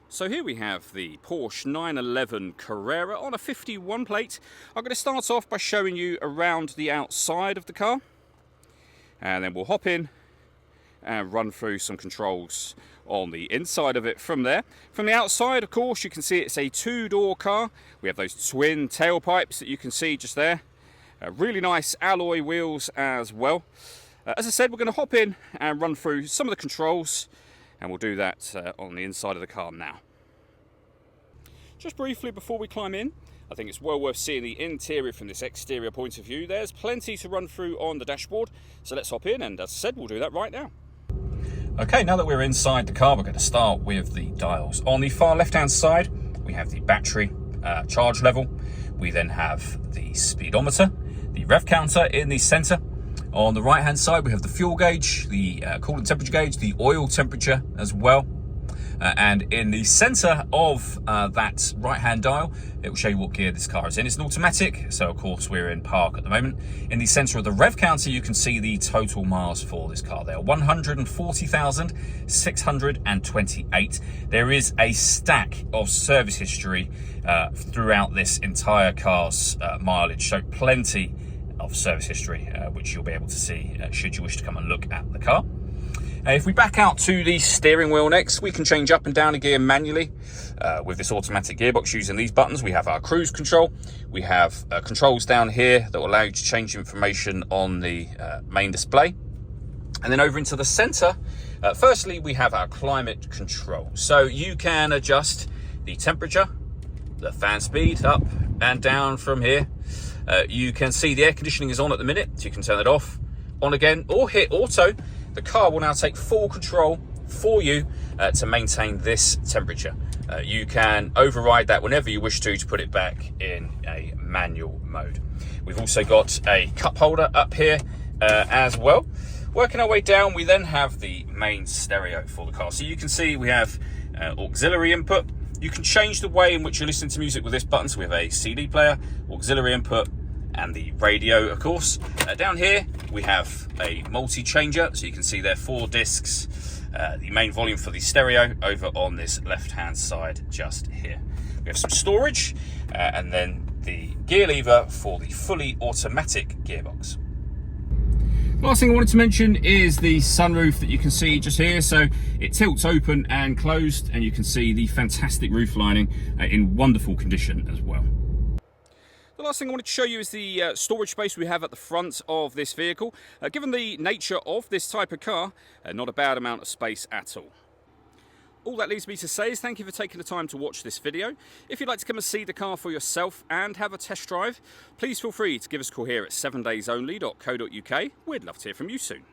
So here we have the Porsche 911 Carrera on a 51 plate. I'm going to start off by showing you around the outside of the car, and then we'll hop in and run through some controls on the inside of it from there. From the outside, of course, you can see it's a two-door car. We have those twin tailpipes that you can see just there. Really nice alloy wheels as well. As I said, we're going to hop in and run through some of the controls, and we'll do that on the inside of the car now. Just briefly before we climb in, I think it's well worth seeing the interior from this exterior point of view. There's plenty to run through on the dashboard, so let's hop in, and as I said, we'll do that right now. Okay, now that we're inside the car, we're going to start with the dials. On the far left-hand side, we have the battery charge level. We then have the speedometer, the rev counter in the center. On the right-hand side, we have the fuel gauge, the coolant temperature gauge, the oil temperature as well. And in the center of that right-hand dial, it will show you what gear this car is in. It's an automatic, so of course we're in park at the moment. In the center of the rev counter, you can see the total miles for this car there, 140,628. There is a stack of service history throughout this entire car's mileage, so plenty of service history, which you'll be able to see should you wish to come and look at the car. If we back out to the steering wheel next, we can change up and down a gear manually with this automatic gearbox using these buttons. We have our cruise control. We have controls down here that will allow you to change information on the main display. And then over into the center, firstly, we have our climate control. So you can adjust the temperature, the fan speed up and down from here. You can see the air conditioning is on at the minute, so you can turn it off, on again, or hit auto. The car will now take full control for you to maintain this temperature. You can override that whenever you wish to put it back in a manual mode. We've also got a cup holder up here as well. Working our way down, we then have the main stereo for the car. So you can see we have auxiliary input. You can change the way in which you listen to music with this button. So we have a CD player, auxiliary input, and the radio, of course. Down here, we have a multi-changer. So you can see there 4 discs, the main volume for the stereo over on this left-hand side just here. We have some storage, and then the gear lever for the fully automatic gearbox. Last thing I wanted to mention is the sunroof that you can see just here. So it tilts open and closed, and you can see the fantastic roof lining in wonderful condition as well. The last thing I wanted to show you is the storage space we have at the front of this vehicle. Given the nature of this type of car, not a bad amount of space at all. All that leaves me to say is thank you for taking the time to watch this video. If you'd like to come and see the car for yourself and have a test drive, please feel free to give us a call here at 7daysonly.co.uk. We'd love to hear from you soon.